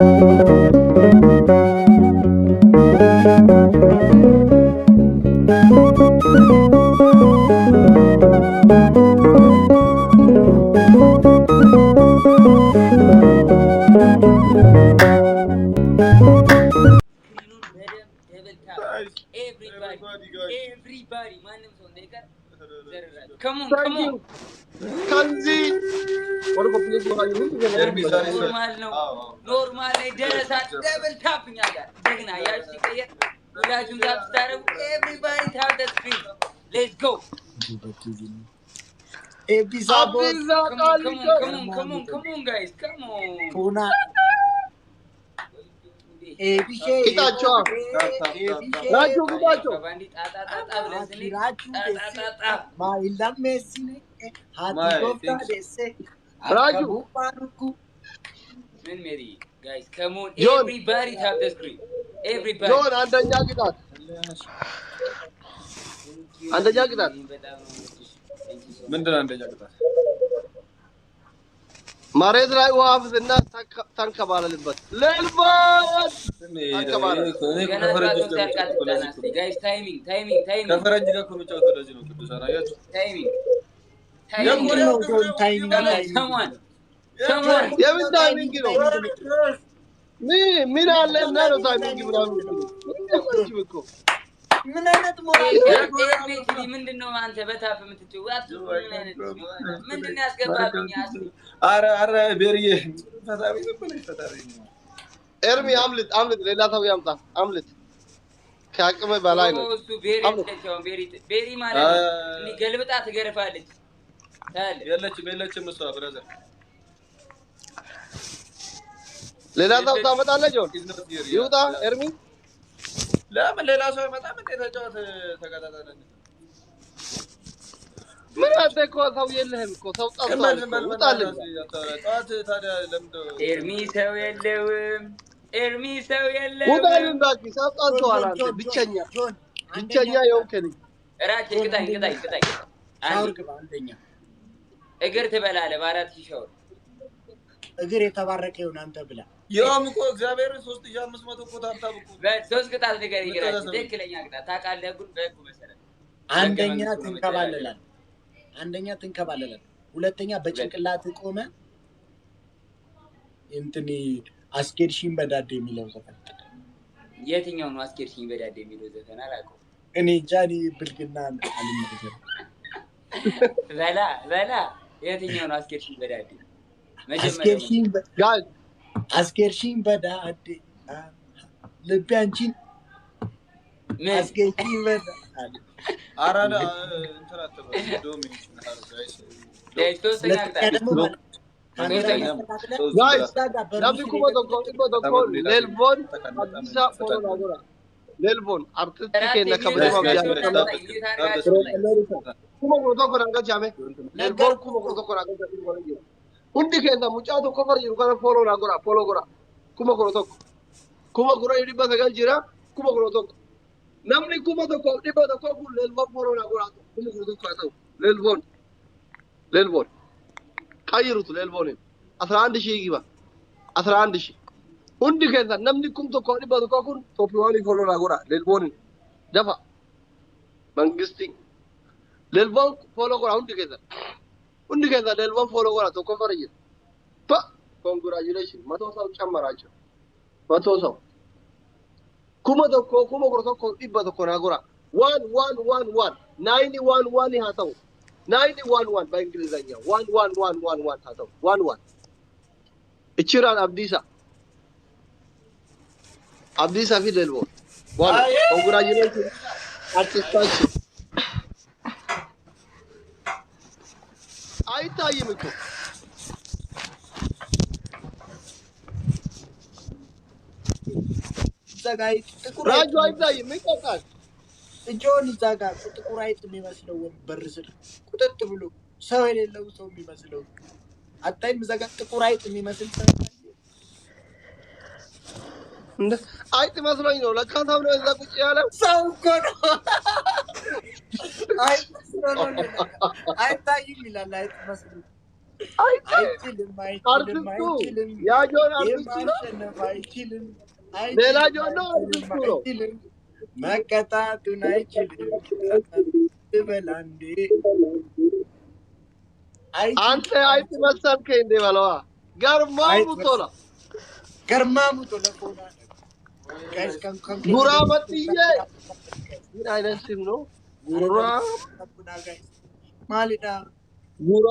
Everybody, my name is Ondeka. Come on, come on. Kanzi. What a complete Normal, no. Normal, there's a double tapping. Everybody tap the screen. Let's go. Come on, guys. Come on. Kitacho. Rachuu kitacho. Rachuu. Guys, come on. Everybody tap the screen. Everybody. John, andanya kitat. Andanya kitat. Mending andanya kitat. Maret rai waaf zinna tankabala libat. Lelbat. Guys, timing. Kafaran juga kuno cakap tu dah jino kedusan ayat. Timing. Someone. Ya bin timing kilo. Mina alle naro timing kilo. ምንድነው አንተ በታፍ የምትጫወት ምንድነው ያስገባብኝ አረ ቤሪዬ ፈታሪ ነው ኤርሚ አምልጥ ሌላ ሰው ያምጣ አምልጥ ከአቅም በላይ ነው እሱ ቤሪ ማለት እንዲህ ገልብጣ ትገርፋለች ታለ የለችም እሷ ብራዘር ሌላ ሰው ታመጣለህ ጆን ይውጣ ኤርሚ ለምን ሌላ ሰው አይመጣም እንዴ ተጫወት ተከታተለን ምን አደኮ ሰው የለህም እኮ ሰው ጠፍቷል ውጣልኝ ጣት ታዲያ ለምን ኤርሚ ሰው የለውም ውጣልኝ ባኪ ሰው ጠፍቷል አንተ ብቸኛ የሆንከኝ እራች ቅጣኝ ሻወር ግባ አንደኛ እግር ትበላለህ በአራት ሻወር እግር የተባረከ ይሁን አንተ ብላ ያም እኮ እግዚአብሔር 3500 እኮ ታብታብ እኮ በሶስት ቅጣት ነገር ይገራል ትክክለኛ ቅጣት ታውቃለህ ግን በህጉ መሰረት አንደኛ ትንከባለላል ሁለተኛ በጭንቅላት ቆመ እንትኒ አስኬድሽን በዳዴ የሚለው ዘፈን የትኛው ነው አስኬድሽን በዳዴ የሚለው ዘፈን አላውቀው እኔ ጃኒ ብልግና አልመረዘም በላ የትኛው ነው አስኬድሽን በዳዴ አስኬድሽን በዳዴ ልቤ አንቺን አስኬድሽን በዳዴ አራዳ እንተራተበ ዶሚኒክ ነበር ጋይስ guys namni kuma tokko lelbon abisa polo lelbon artist kenna kabadama kuma tokko ranga jame lelbon kuma tokko ranga jame undi kenna mucha tokko far jiru kana follow gora kuma gora yidi basagal jira kuma tokko namni kuma tokko diba tokko kun lelbon follow gora kuma tokko ataw lelbon قيرت للبونين 11 شيء يجيبه 11 شيء عندي كذا نمني كم تو كوني بدو كون توبيواني فولو لاغورا للبونين دفع منغستي للبون فولو غورا عندي كذا للبون فولو غورا تو كفريه با congratulations ما تو سو چمراچو ما تو سو كوما غورا تو يبدو كون غورا 1 91 هاتو 911 በእንግሊዘኛ 1111 ታተው 11 እቺራን አብዲሳ ፊደል ቦ ዋን ኮንግራቹሌሽን አርቲስታችን አይታይም እኮ ዘጋይ ራጁ አይታይም ይቆጣል ጆን ዛጋ ጥቁር አይጥ የሚመስለው ወንበር ስር ቁጥጥ ብሎ ሰው የሌለው ሰው የሚመስለው አጣይም ዛጋ ጥቁር አይጥ የሚመስል ሰው እንደ አይጥ መስሎኝ ነው ለካ ሰው ነው እዛ ቁጭ ያለው ሰው እኮ ነው አይጥ መስሎ ነው አይታይም ይላል አይጥ መስሎ አይችልም አይችልም አይችልም يا جون أرتستو የማሸነፍ አይችልም ሌላ አይችልም ጆን ነው አይችልም አርቲስቱ ነው አይችልም መቀጣቱን አይችልም ትበላ እንዴ አንተ አይችልም አይጥ መሰልከኝ እንዴ በለዋ ገርማሙ ቶላ ገርማሙ ቶለፎና ጋይስ kan ጉራ መጥዬ ምን አይነት ስም ነው ጉራ guys ማሊዳ ጉራ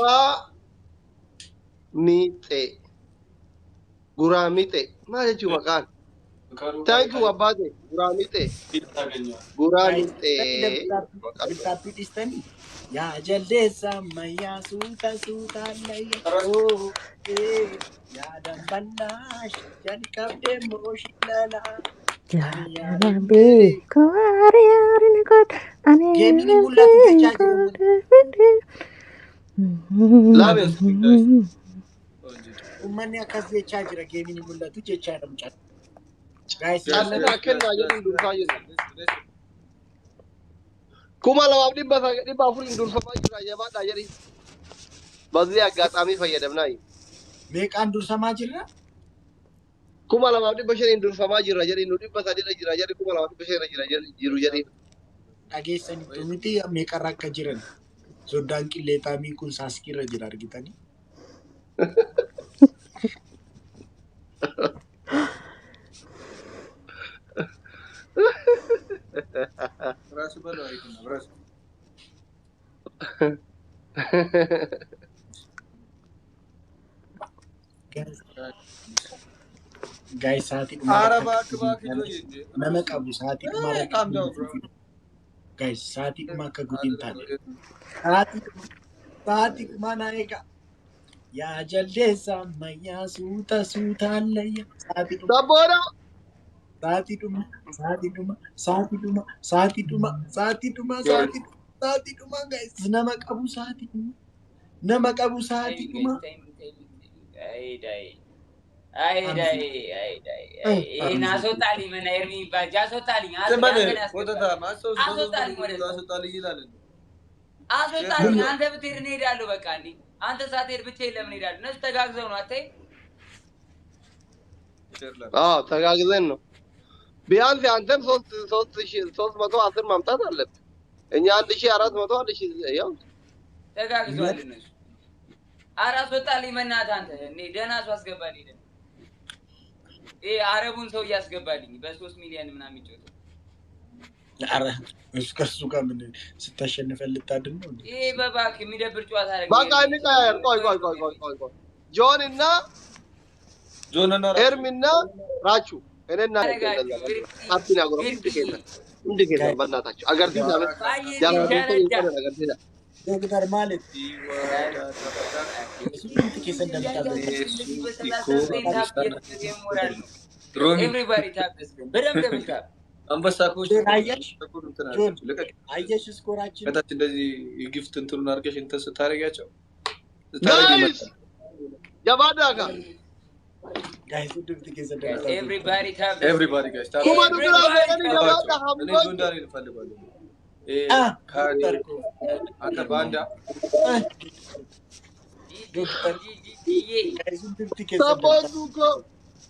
ሚጤ ጉራ ሚጤ ማለት ይወቃል ታንክ ዩ አባቴ ጉራ ሚጤ ጉራ ሚጤ Kapitistani ya jalesa maya suta suta laya oh ya damballash jan kapde moshilala Janabe kawariyarin kot gemini mulatu jecha ላቤስ umani akas jecha jira gemini mulatu jecha damcha guys ጫለና ከና የምን ዱርፋይ ኩማ ለማብ ዲባ ፉሪን ዱርፋማ ጅራ የባዳ የሪ በዚህ አጋጣሚ ፈየደምናይ meeqan dursama jirra kuma lama ዲባ ሸሪን ዱርፋማ ጅራ የሪ ነው ዲባ ሳዲራ ጅራ የሪ kuma lama ዲባ ሸሪ ጅራ የሪ ጅሩ የሪ dhageessani tumiti meeqarra akka jiran soddaan qilleexaamii kun saaskirra jira argitani Rasu balo aikuna rasu. guys saati Araba akbak joye. nama qabu saati Calm down bro. guys saati akka gudin taane saati mana ega ya jaldeessa mayya suuta suutaallayya saati sabora guys nama qabu saati duma ay naasotali mana ermi bajasotali Semane ወደታ ማሰው አስወጣልኝ ወደዛ። አስወጣልኝ ይላል አስወጣልኝ አንተ ብትሄድ እኔ እሄዳለሁ በቃ እንዴ አንተ ሳትሄድ ብቻዬን ለምን እሄዳለሁ እነሱ ተጋግዘው ነው አታይ አዎ ተጋግዘን ነው ቢያንስ አንተም 310 ማምጣት አለብህ እኛ 1400 1000 ያው ተጋግዘዋል እነሱ አራስወጣልኝ መናት አንተ እኔ ደህና ሰው አስገባልኝ ደህና አረቡን ሰው ያስገባልኝ በ3 ሚሊዮን ምናምን ይጮት አረ እስከሱ ጋር ምን ስታሸንፈል ልታድን ነው በባክ የሚደብር ጨዋታ አረግ በቃ እንቀያየር ቆይ ጆን እና ኤርሚና ራቹ እኔና አጥና ጎሮ እንድገና በእናታችሁ አገር ዲና ዶክተር ማለት everybody tap this game በደም ደምታ አንበሳኮች አየሽ ስኮራችን ከታች እንደዚህ የጊፍት እንትኑን አርገሽ እንትን ስታረጋቸው ያባዳጋ guys do together everybody tap everybody guys tap እኔ ጆንዳሪ ልፈልጋለሁ ካርዲ አንተ ባንዳ ዶክተር guys do together ሰፖንዱኮ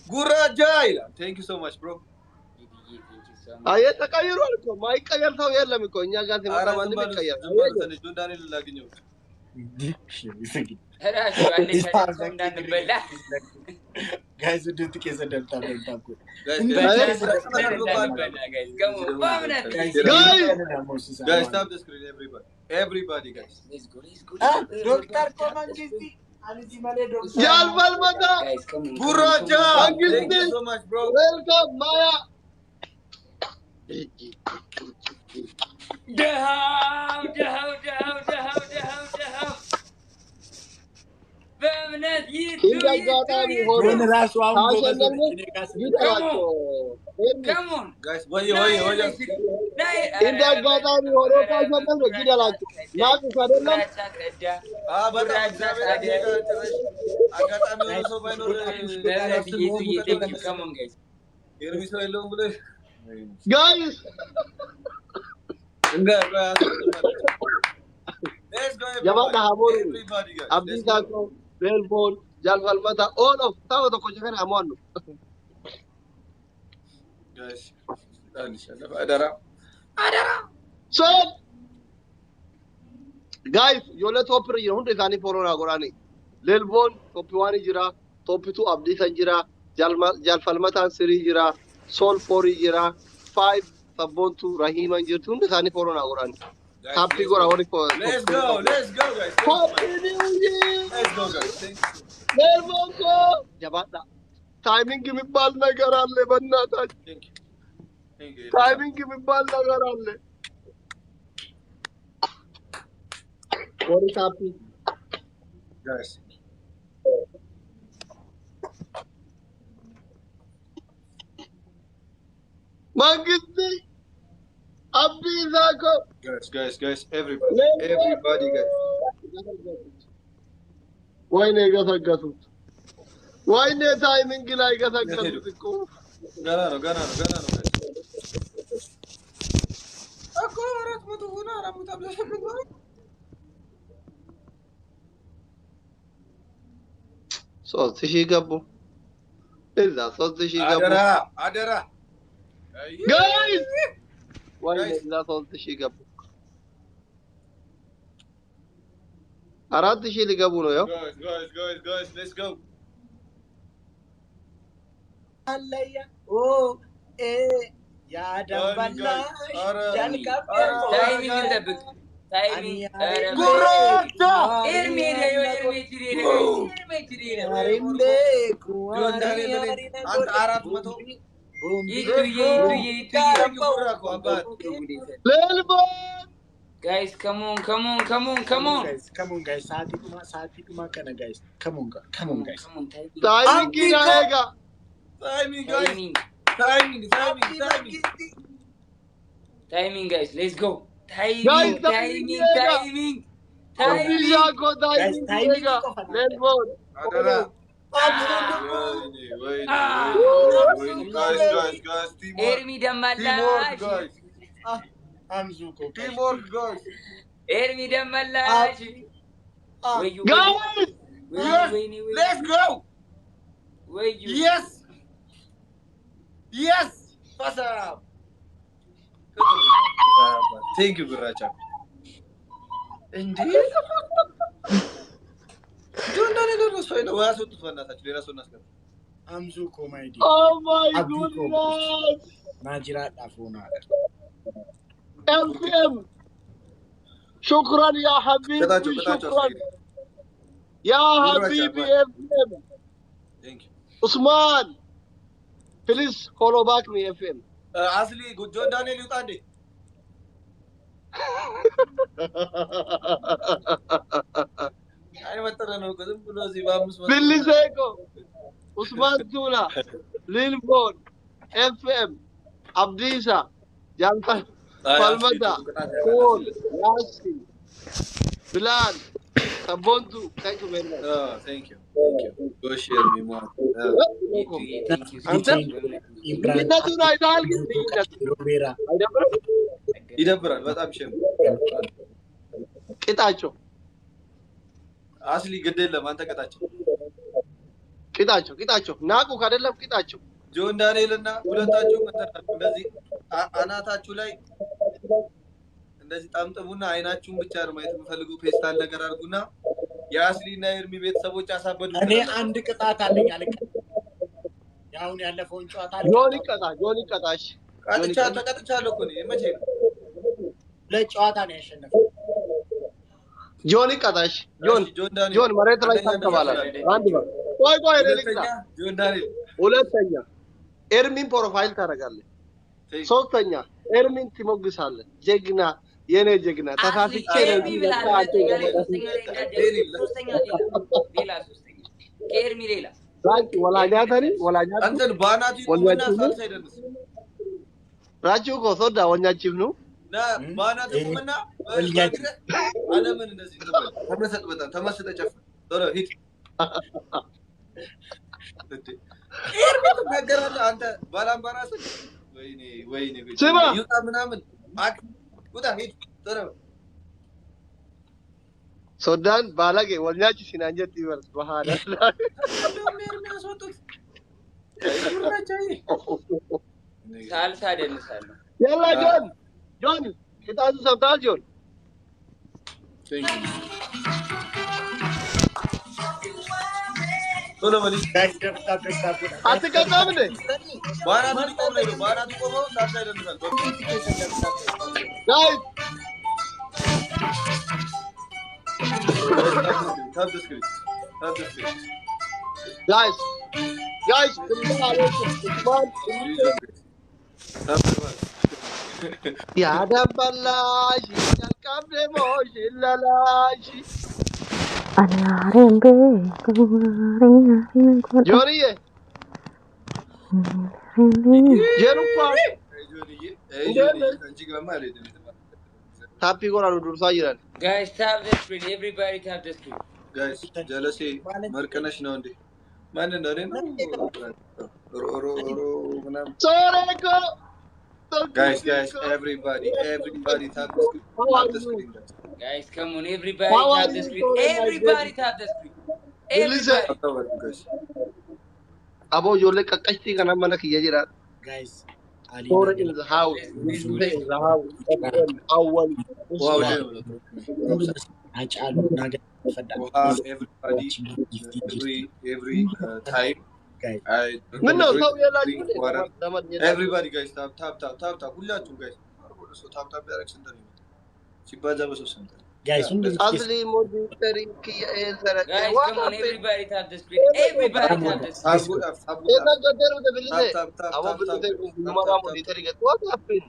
ጉራጃ ይላል thank you so much bro አየ ተቀይሯል እኮ ማይቀየር ሰው የለም እኮ እኛ ጋር ሲመጣ ማንም ይቀየር ጆንዳሪ ልላግኘው ራሱ አለሽ እንዳንበላ guys do together ተብታብኩ guys stop the screen everybody guys ዶክተር ኮማንጂቲ አልጂ ማለ ዶክተር ጃልባል መጣ ጉራጃ thank you so much bro welcome ማያ ደሃው በእምነት ይጋጋጣሚ ሆነ ራሱ አሁን ከሞን guys ወይ እንዳጋጣሚ ሆኖ ታሸነፈ ይደላችሁ ናቁ አይደለም አጋጣሚ ሆኖ ሰው ባይኖር ከሞን ኤርሚስ የለውም ብለህ guys let's go ያባዳ ሀቦሩ everybody guys አብዲሳኮ Melbourne, Jalfalmata, all of Tawa to Kojakan Amon. Guys, adara. So, guys, you let opera your hundred ani for Gorani. Melbourne, Topiwani Jira, Topitu Abdi Sanjira, Jalfalmata Siri Jira, Sol Fori Jira, 5 Sabontu, Rahim and Jutun, the Sani for Gorani. Happy Gorani for Let's go, guys. Happy New Year! Let's go, guys. Thank you. Melbourne ko! Jabata. Timing give me ball na garalle banna ta. Thank you. Timing give me ball na garalle. What is happy? Guys. Mangisti. Abdi Zako. Guys. Everybody, guys. Why ne gasagatu? Why ne timing gilai gasagatu ko? Ganano, guys. Ako, arat mo to na, aram mo tabla sa mga. So, tishi gabu. Illa, so tishi gabu. Adara. Guys! Why ne illa so tishi gabu? Arat tishi li gabu no yo? Guys, let's go. Alaya. Oh, ya dambala. Jalka Timing in the book. Timing. Gurata. Irmi Arimbe Ant arat mo to. Melbourne! Guys, come on. Come on, guys. Saati kuma kana, guys. Come on, guys. Timing ginaega. Timing, guys. Let's go. Guys, Timing. Abdi Zako timing ginaega. Melbourne. Adara. Guys, teamwork. Ermi Damala. Teamwork, guys. Amzuko. Teamwork, guys. Ermi Damala. Guys! Let's go. Yes. Pass up. Thank you, Guracha. Indeed. Amzuko, my dear. Oh my Abdi goodness! Najira Dafuna. FM! شكرا يا حبيبي شكرا يا حبيبي FM Thank you. Usman please follow back me FM Aslii, John Daniel Utande. Ay, matarano ko. Dun pulo si Vamos. Billy Seko Usman Tula Lilbon FM Abdisa Jantan Palmada Paul Yasi Bilal Sabontu. Thank you very much. Oh, thank you. Go share me more. Thank you. Kita tu nak dah lagi. Robera. Idabran, በጣም ሸም ቅጣቸው አስሊ ገደለም አንተ ቅጣቸው ናቁ ካደለም ቅጣቸው ጆን ዳንኤልና ሁለታችሁ እንደዚህ አናታችሁ ላይ እንደዚህ ጣምጥሙና አይናችሁን ብቻ ነው ማየት የምፈልጉ ፌስታል ነገር አድርጉና የአስሊና የእርሚ ቤተሰቦች አሳበዱ እኔ አንድ ቅጣት አለኝ አለኝ ያውን ያለፈውን ጨዋታ ጆን ይቀጣሽ ተቀጥቻለሁ እኮ ነው መቼ ነው ለጨዋታ ነው ያሸነፈው ጆን ይቀጣሽ ጆን መሬት ላይ ተንከባላል አንድ ነው ቆይ ለልቅጣ ጆን ዳንኤል ሁለተኛ ኤርሚን ፕሮፋይል ታደርጋለህ ሶስተኛ ኤርሚን ትሞግሳለህ ጀግና የኔ ጀግና ተሳስቼ ነው ከኤርሚ ሌላ ወላጃተኒ አንተን ባናቱ ይቆምና ሳልሳይደንስ ራቹ እኮ ሶዳ ወኛችም ነው ባናቱ ይቆምና አለምን እንደዚህ ተመሰጠ ጨፍ ዶሮ ሂድ ኤርሚ ተናገራለህ አንተ ባላምባራስ ወይኔ ስማ ይውጣ ምናምን ውጣ ሂድ ዶሮ ሶዳን ባላጌ ወልኛች ሲናንጀት ይወርስ በኋላ ሳልሳ ደንሳለሁ ያላ ጆን ከታዙ ሰምታል ጆን ቶሎ በልሽ አትቀጣም እንዴ ባናቱ ሊቆም ነው ባናቱ ቆመው ሳልሳ ይደንሳል ጋይስ ታብ ስክሪን guys ya dabalashi yakam demosh lalashi Anarembe kumaria joriye jeru kwa tapi gora dursa yiran guys tap the screen everybody tap the screen guys jealousy markanash ነው እንዴ ማን ነው ሮ ምናም soreko guys everybody tap the screen guys come on everybody tap the screen everybody tap the screen everybody guys abo jolle kakashti kana mana kiya jira guys Sore in the house awwal wow አጫሉ ነገር ፈዳን every time ምነው ሰው የላችሁ everybody guys tap ሁላችሁ guys so tap ያረክ ሰንተር ሲባዛ በሶስት ሰንተር guys Aslii modern kiya ezara guys come on everybody tap the screen everybody tap the screen ena gaderu de bilise abo bilise mara monitor get what happened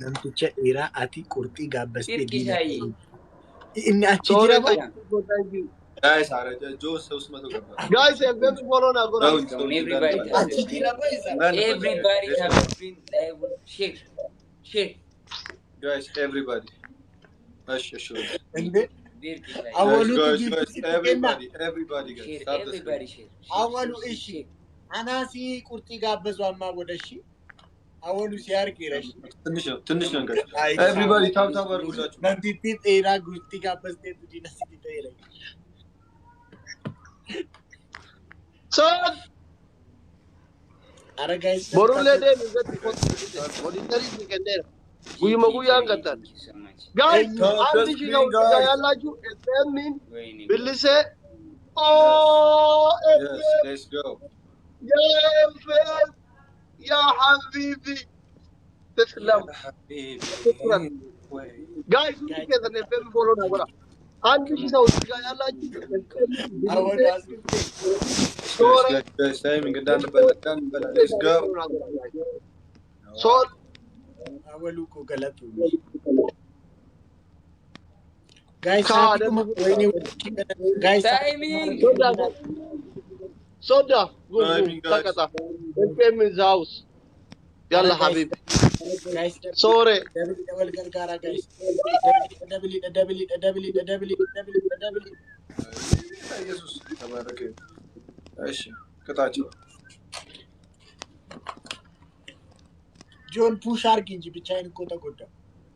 namticha era ati qurxi gabbastee Girgiri. inni achi jira ba guys are jo 300 gaba guys everybody follow na gora everybody tap the achi screen jira ba isa everybody tap the screen share guys everybody sure ende Girgiri. awolu guys share everybody guys tap the everybody screen share awolu እሺ አናሲ ቁርጢ ጋበዟማ ወደሺ awolu ሲያርቅ ይረሽ ትንሽ ነው guys everybody tap አድርጉላችሁ ነንቲቲ ጤራ ቁርጢ ጋበስቴ ዲነስ ዲቴይል so አረ guys borule de ngati monitor ikender guyuma guyan gatan Thank you so much guys Tap the andi screen, shiga guys. yallachu emin wayne bilise oh yes let's go يا فهد يا حبيبي تسلم شكرا جايز كذا نفهم بولونا ولا عندي شيء سوي جاي الله awolu guys timing done let's go so awolu ko galatu guys guys timing soda Timing, guys. sakata FM is house يلا حبيبي guys sorry double gargara guys double ኢየሱስ ተባረከ እሺ ከታቸው ጆን ፑሽ አርግ እንጂ ብቻዬን እኮ ተጎዳ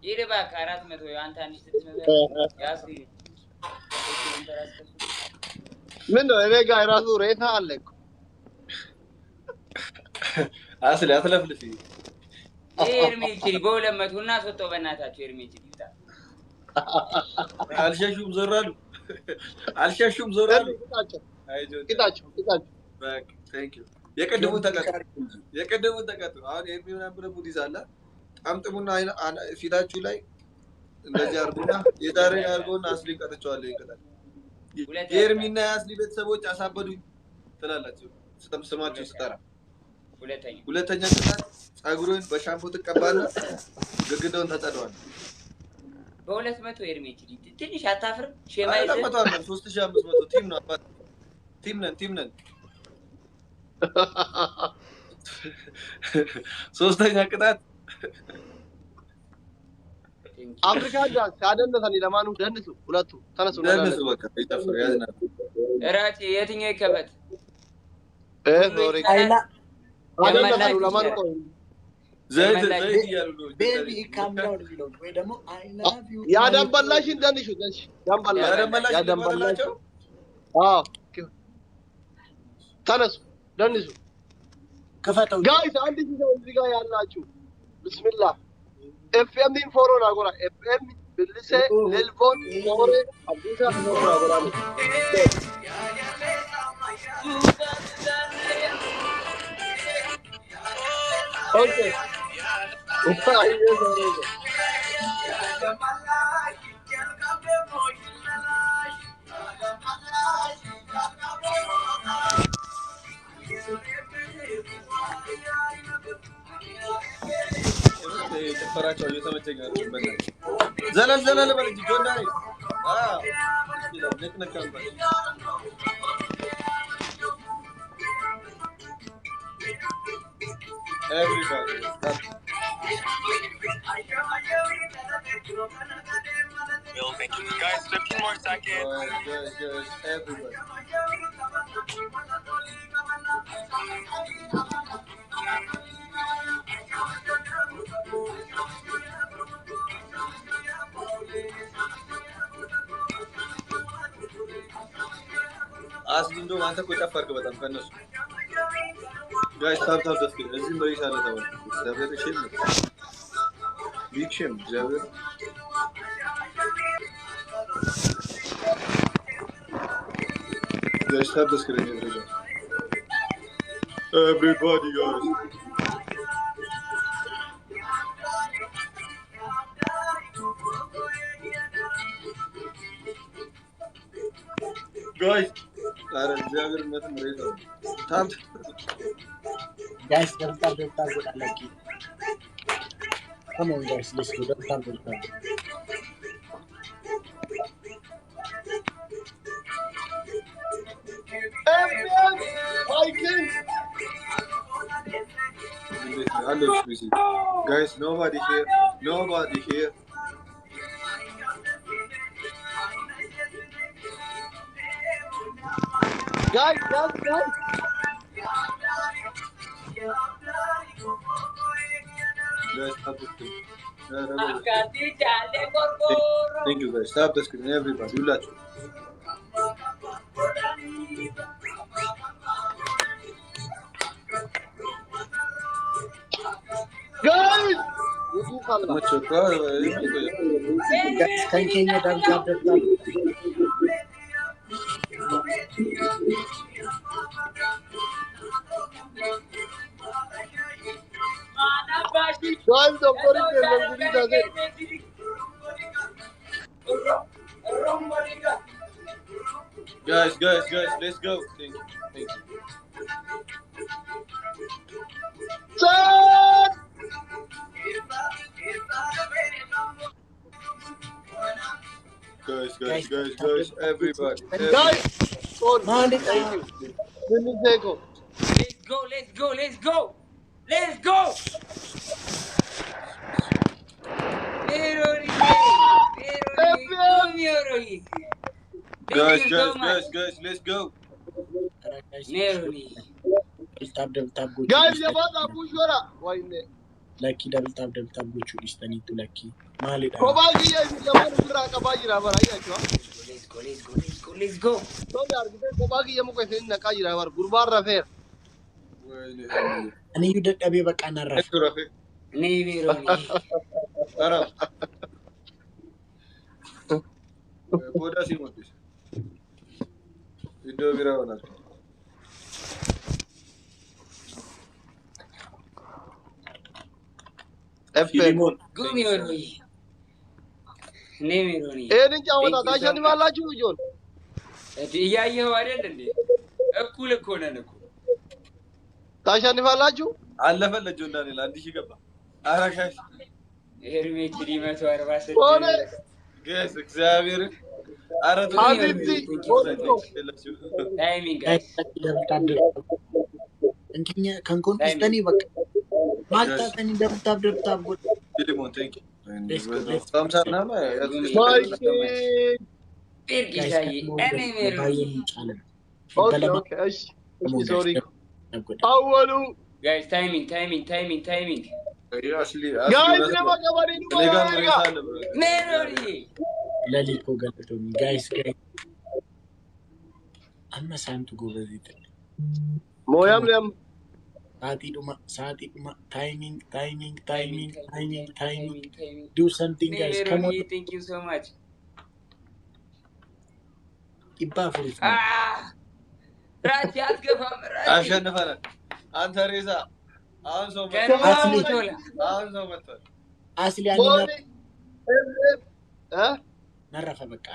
ይልባ 400 አንተ 1600 ያስ ምን ነው እኔ ጋር ራሱ ሬሳ አለ እኮ አስሊ አትለፍልፊ ኤርሚቺ በ200 እና ሰጥቶ በእናታችሁ ኤርሚቺ ይታ አልሸሹም ዞራሉ ቂጣቸው ባክ ቴንክ ዩ የቀደሙ ተቀጡ አሁን ኤርሚውን አብረው ይዛላ ጣምጥሙና ፊታችሁ ላይ እንደዚህ አርጉና የዳሬ አርጎና አስሊ ቀጥቻለሁ ይቀጣል ኤርሚና አስሊ ቤተሰቦች አሳበዱኝ ትላላችሁ ስማችሁ ስጠራ ሁለተኛ ቅጣት ጸጉሩን በሻምፖ ተቀባና ግግዳውን ተጸደዋል በ200 ኤርሚቺ ትንሽ አታፍርም ሼማይዘ 3500 ቲም ነው አባት ቲም ነን ሶስተኛ ቅጣት አፍሪካ ዳንስ ያደነሰኒ ለማኑ ደንሱ ሁለቱ ተነሱ በቃ ይጣፍር ያዝና እራጭ የትኛው ይከበት ሶሪ አይላ ያደነሰኒ ለማኑ ቆይ ዘይት እያሉ ነው ቤቢ ካም ዳውን የሚለው ወይ ደግሞ አይ ላቭ ዩ ያ ደንበላሽ እንደንሹ ደንሽ ያ ደንበላሽ አዎ ተነሱ ደንሱ ከፈተው ጋይስ አንድ ጊዜው እዚህ ጋር ያላችሁ ቢስሚላህ ኤፍኤም ኢንፎሮና ጎራ ኤፍኤም ብልሴ ሌልፎን ሞሬ አዲስ ኢንፎሮና ጎራ ኦኬ ጭፈራቸው እየተመቸኝ ነው። ዘለል ዘለል በል እንጂ ጆንዳ ነኝ። ንቅንቅ ነበር። Everybody. Guys, 15 more seconds. Guys, everybody. Aslii ndo wanta ko tafar ka batam kan nasu. Guys, tap das ke. Azim bari sala tawal. Zaber shame. Big shame. Zaber. Guys, tap das ke. Everybody, guys. Guys, Zaber matam reza. Tap. Guys, don't tap good like it. Come on, guys, let's go. Don't tap. Guys, nobody here. Nobody here. Guys. Guys, stop the screen. Thank you, guys. Stop the screen, everybody. You love. Guys! Much Guys, continue. Don't tap. Guys, the body does it. Guys, let's go. Thank you. Set! Guys, everybody. Guys! Man, Thank you. Finish Eko. Let's go. Guys, let's go. Neroni. Tap good. Guys, you want to push your up? Why not? Lucky double tap good. Is the need to lucky. Mali. Kobagi, you want to crack a bajira, but Let's go. no, Kobagi, you want to send a Kajira or Gurbar affair. And you did a bit of canara. Neroni. What does he want this? Video viral na. FM. Gumironi. Neroni. Erin Jawata, Tasha Nivala Jujon. Yeah, you are ready. A cool corner. Tasha Nivala Ju? I love the Jordan and the Shigaba. Arakash. Here we dream to our vessel. Guys, Xavier. Timing, guys. Can go to any work. Malta and tap good. Filimon, thank you. Mike. Okay. Sorry. Guys, timing. Aslii Guys, nama kabari እኔ duma ጋር wayga. መሬት አለ ብሎ ሜሎዲ ለሊኮ ገለቶሚ ጋይስ አመሳንቱ ጎበዚት Moyam lem. Saati duma timing do something guys come on ሜሎዲ thank you so much ይባፍሩት ራቺ አትገባም ራቺ አሸንፈናል አንተ ሬሳ አሁን ሰው ገርማ መጥቷል ሙቶላ አሁን ሰው መጥቷል አስሊ አንና Boni. ነረፈ በቃ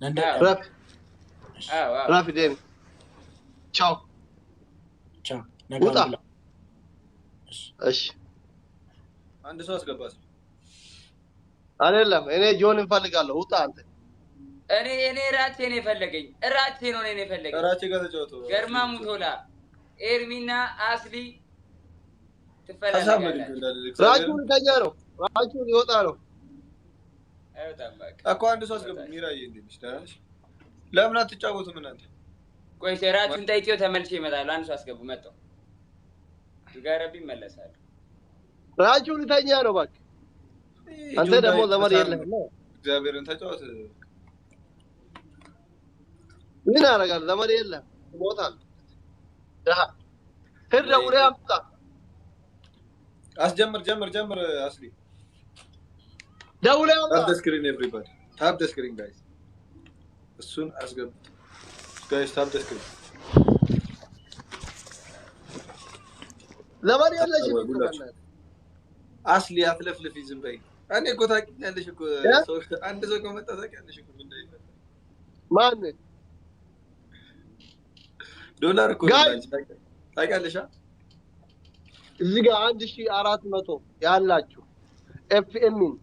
ነንደ Raf. አዎ Rafi deni. Ciao. ቻው ውጣ። ነጋው እሺ አንድ ሰው አስገባስ አይደለም እኔ ጆን እንፈልጋለሁ ውጣ አንተ እኔ ራቼ ነው የፈለገኝ ራቼ ነው እኔ የፈለገኝ ራቼ ጋር ተጫወቱ ገርማ ሙቶላ ኤርሚና አስሊ አሳመድ ትፈላለጋለች እንዳለ ራቹ ልተኛ ነው ራቹ ሊወጣ ነው አይወጣም በቃ እኮ አንድ ሰው አስገባ ሚራዬ እንዴ ነሽ ደህና ነሽ ለምን አትጫወቱም እናንተ ቆይ ራቹን ጠይቄው ተመልሼ እመጣለሁ አንድ ሰው አስገቡ መጣው ጋረብ ይመለሳል ራቹ ልተኛ ነው ባክ አንተ ደግሞ ዘመድ የለህም እግዚአብሔርን ተጫወት ምን አደርጋለሁ ዘመድ የለህም ሞታል ደሃ ሄድ ደውሬ አምጣ ጀምር አስሊ ደውሬ አምጣ ታፕ ደ ስክሪን ኤቭሪባዲ ታፕ ደ ስክሪን ጋይስ እሱን አስገቡ ጋይስ ታፕ ደ ስክሪን ዘመድ የለሽም አስሊ አትለፍልፊ ዝም በይ እኔ እኮ ታውቂያለሽ እኮ አንድ ሰው ከመጣ ታውቂያለሽ እኮ ምን እንደሚል ማን ዶላር እኮ ታውቂያለሽ እዚህ ጋር 1400 ያላችሁ ኤፍኤምን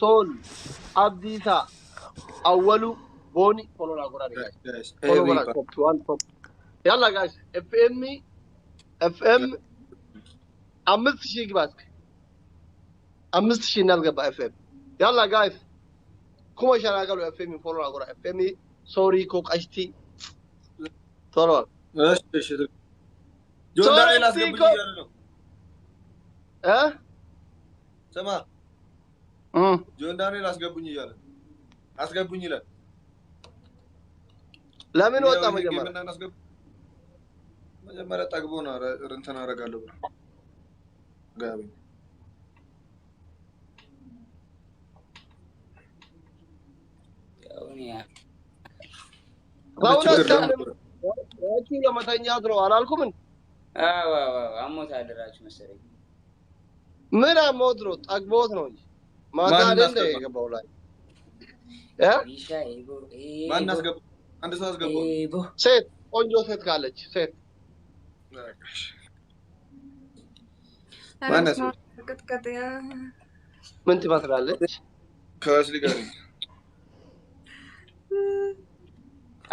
ሶል አብዲሳ አወሉ ቦኒ ፎሎና ጎራ ጋይስ ፎሎና ቶፕ 1 ቶፕ ያላ ጋይስ ኤፍኤም 5000 ግባስክ 5000 እናልገባ ኤፍኤም ያላ ጋይስ ኩማ ሸራጋሉ ኤፍኤም ፎሎና ጎራ ኤፍኤም ሶሪ ኮቃሽቲ ቶሎ እሺ ጆን ዳንኤል አስገቡኝ እያለ ነው ስማ ጆን ዳንኤል አስገቡኝ እያለ አስገቡኝ ይላል ለምን ወጣ መጀመሪያ ጠግቦ ነው እንትን አደርጋለሁ ብሎ ጋቢ ያቺ ለመተኛት ነው አላልኩም አዎ አሞት አደራችሁ መሰለኝ ምን አሞት ነው ጠግቦት ነው እንጂ ማታ አይደል የገባው ላይ ማን አስገባ አንድ ሰው አስገባ ሴት ቆንጆ ሴት ካለች ሴት ማነስ ምን ትመስላለች ከአስሊ ጋር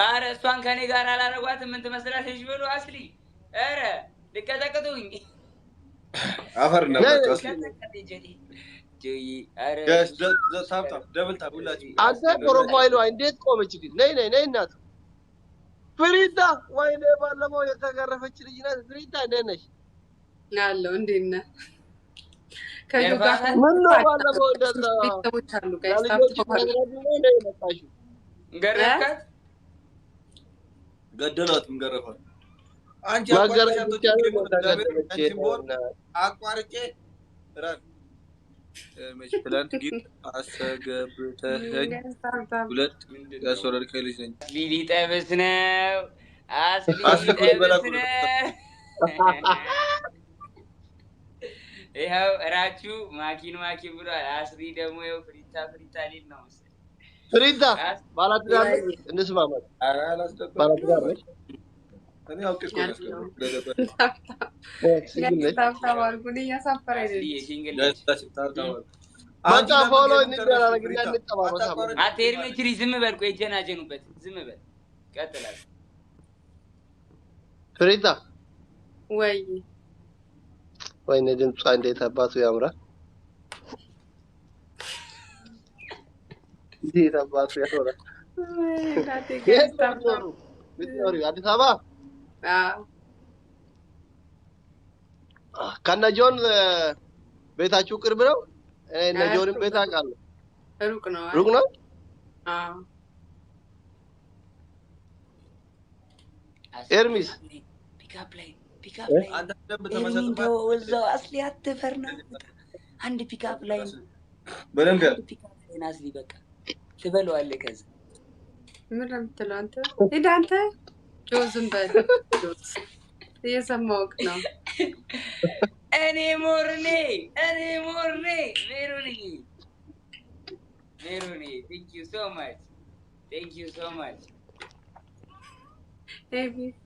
አረ እሷን ከኔ ጋር አላረጓትም ምን ትመስላለች ብሎ አስሊ አረ ልቀጠቅጡኝ አፈር ነው ጆይ አረ ጋይስ ታፕ ደብል ታፕ ሁላችሁ አንተ ፕሮፋይሉ እንዴት ቆመች ግን ነይ እናት ፍሪታ ወይኔ ባለፈው የተገረፈች ልጅ ናት ፍሪታ እንዴት ነሽ ያለው እንዴት ነህ ምን ነው ባለፈው እንደዛ ቤተሰቦች አሉ ጋይስ ታፕ ገረፍካት ገደሏት እንገረፋት አንቺ አቋርጬ ራን መች ፕላንት ግን አሰገብተኸኝ ሁለት ያስወረድከኝ ልጅ ነኝ ሊሊ ጠብስ ነው አስሊ ጠብስ ነው ይኸው ራችሁ ማኪን ብሏል አስሊ ደግሞ ይኸው ፍሪታ ሊል ነው መሰለኝ ፍሪታ ባላትዳር እንስማማ ባላትዳር ነሽ እኔ አውቄ እኮ ነው አንተ ፎሎ እንደራረግና እንጠባበሳ አቴርሜትሪ ዝም በል ቆይ ጀናጀኑበት ዝም በል ቀጥላል ፍሪታ ወይኔ ድምጿ እንዴት አባቱ ያምራል እንዴት አባቱ ያምራል አዲስ አበባ ከነ ጆን ቤታችሁ ቅርብ ነው? እነ ጆንም ቤት አውቃለሁ። ሩቅ ነው። ሩቅ ነው? አዎ። ኤርሚስ ፒካፕ ላይ አንተ ደም ተመሰጥባ ወዛው አስሊ አትፈርና አንድ ፒካፕ ላይ በደንብ ያለ ፒካፕ ላይ አስሊ በቃ ትበለዋለህ። ከዛ ምን ለምትለው አንተ ሄዳ አንተ ጆዝን በል እየሰማሁህ ነው። እኔ ሞርኔ ሜሩኒ thank you so much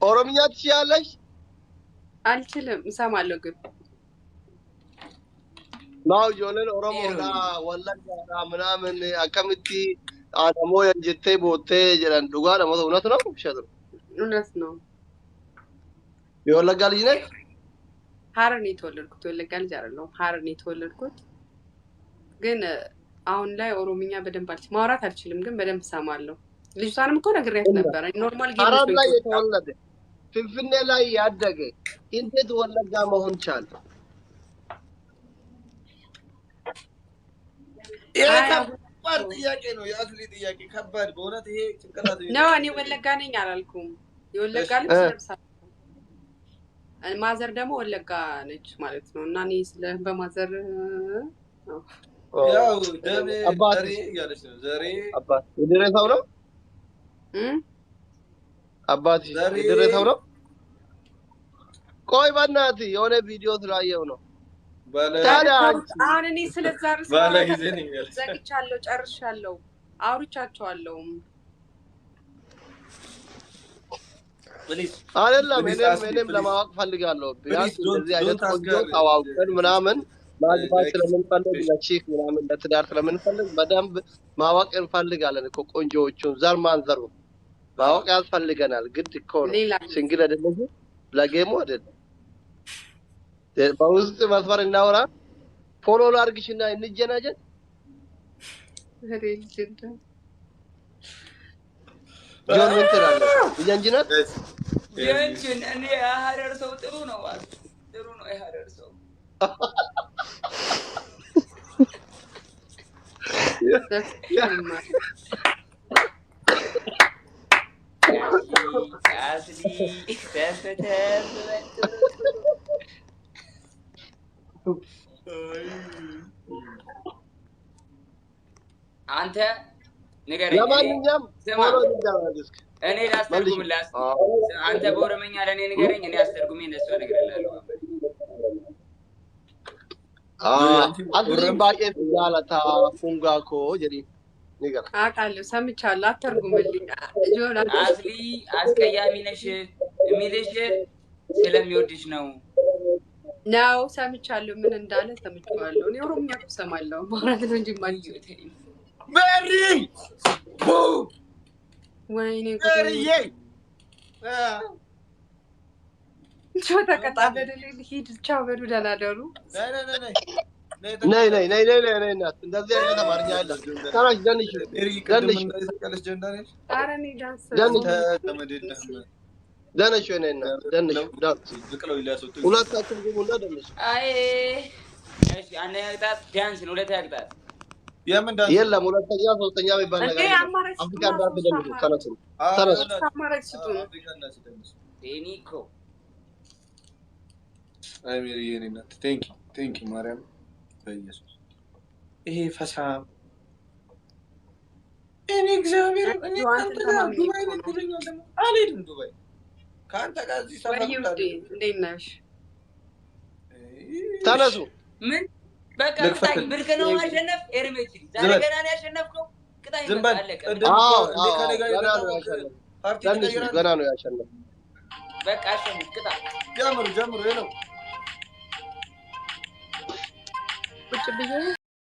ኦሮምኛ ትችያለሽ? አልችልም፣ እሰማለሁ ግን ናው ጆለን ኦሮሞዳ ወለጋ ምናምን አከምቲ አደሞ የጀቴ ቦቴ ጀራን ዱጋ ደሞ እውነት ነው ውሸት ነው? እውነት ነው። የወለጋ ልጅ ነህ? ሀረር ነው የተወለድኩት። ወለጋ ልጅ አይደለሁም፣ ሀረር ነው የተወለድኩት። ግን አሁን ላይ ኦሮምኛ በደንብ ማውራት አልችልም፣ ግን በደንብ እሰማለሁ። ልጅቷንም እኮ ነግሬያት ነበር። ኖርማል ጌም ሀረር ላይ የተወለደ ፍንፍኔ ላይ ያደገ እንዴት ወለጋ መሆን ቻለ? ከባድ ጥያቄ ነው። የአስሊ ጥያቄ ከባድ በእውነት ይሄ ጭንቅላት ነው። እኔ ወለጋ ነኝ አላልኩም። የወለጋ ልብስ ለብሳለሁ። ማዘር ደግሞ ወለጋ ነች ማለት ነው። እና እኔ ስለ በማዘር ያው ደሜ ዘሬ ያለች ነው። ዘሬ አባት የደረሰው ነው። አባት የደረሰው ነው። ቆይ በእናትህ የሆነ ቪዲዮ ስላየው ነው። አሁን እኔ ስለዛ ርዕስ ዘግቻለሁ፣ ጨርሻለሁ፣ አውርቻቸዋለሁ። አይደለም እኔም ለማወቅ ፈልጋለሁ። ቢያንስ እንደዚህ አይነት ቆንጆ ታዋውቀን ምናምን ማግባት ስለምንፈልግ ለቺክ ምናምን ለትዳር ስለምንፈልግ በደንብ ማወቅ እንፈልጋለን እኮ ቆንጆዎቹን ዘር ማንዘሩ ማወቅ ያስፈልገናል። ግድ እኮ ነው። ሲንግል አይደለም ለጌሙ አይደለም። በውስጥ መስመር እናወራ። ፎሎ ላድርግሽና እንጀናጀን። ጆን ምን ትላለህ? ይጀንጅናት ይንችን እኔ የሀረር ሰው ጥሩ ነው የሀረር ሰው አንተ ንገረኝ። ለማንኛውም እኔ ላስተርጉምላት። አንተ በኦሮምኛ ለእኔ ንገረኝ፣ እኔ አስተርጉሜ እነሱ እነግርልሃለሁ። አስሊ ባቄ ጃለታ ፉንጋኮ ጀዲ ንገር። አውቃለሁ፣ ሰምቻለሁ። አተርጉምልኝ። አስሊ አስቀያሚ ነሽ የሚልሽ ስለሚወድሽ ነው። ሰምቻለሁ። ምን እንዳለ ሰምቻለሁ። እኔ ኦሮምኛ እሰማለሁ ማለት ነው እንጂ ማንጂ በሪ ወይኔ በሪዬ ተቀጣ በደል ሂድ። ቻው በሉ፣ ደህና ደሩ። ነይ እንደዚህ አይነት አማርኛ አይደለም። ታራሽ ደንሽ ኧረ እኔ ዳንስ ደንሽ ነይና ደንሽ ሁለታችሁም ግቡና ደንሽ። አይ እሺ፣ አንደኛ ቅጣት ዳንስ ነው። ሁለተኛ ቅጣት የለም። ሁለተኛ ሶስተኛ የሚባል ነገር አፍሪካ ዳንስ ደንሽ። ተነሱ አማራጭ ስጡ ነው ቴኒኮ አይ ሜሪ የኔና ቴንክ ዩ ማርያም በኢየሱስ ይሄ ፈሳ እኔ እግዚአብሔር እኔ አልሄድም ዱባይ ከአንተ ጋር እዚህ ሰፈር እንዴት ነሽ? ተነሱ። ምን በቃ ቅጣኝ። ብርቅ ነው ማሸነፍ። ኤርሜች ዛሬ ገና ነው ያሸነፍከው። ቅጣኝ። ገና ነው ያሸነፍ። በቃ አሸንፍ። ቅጣ። ጀምሩ ነው ቁጭ ብዬ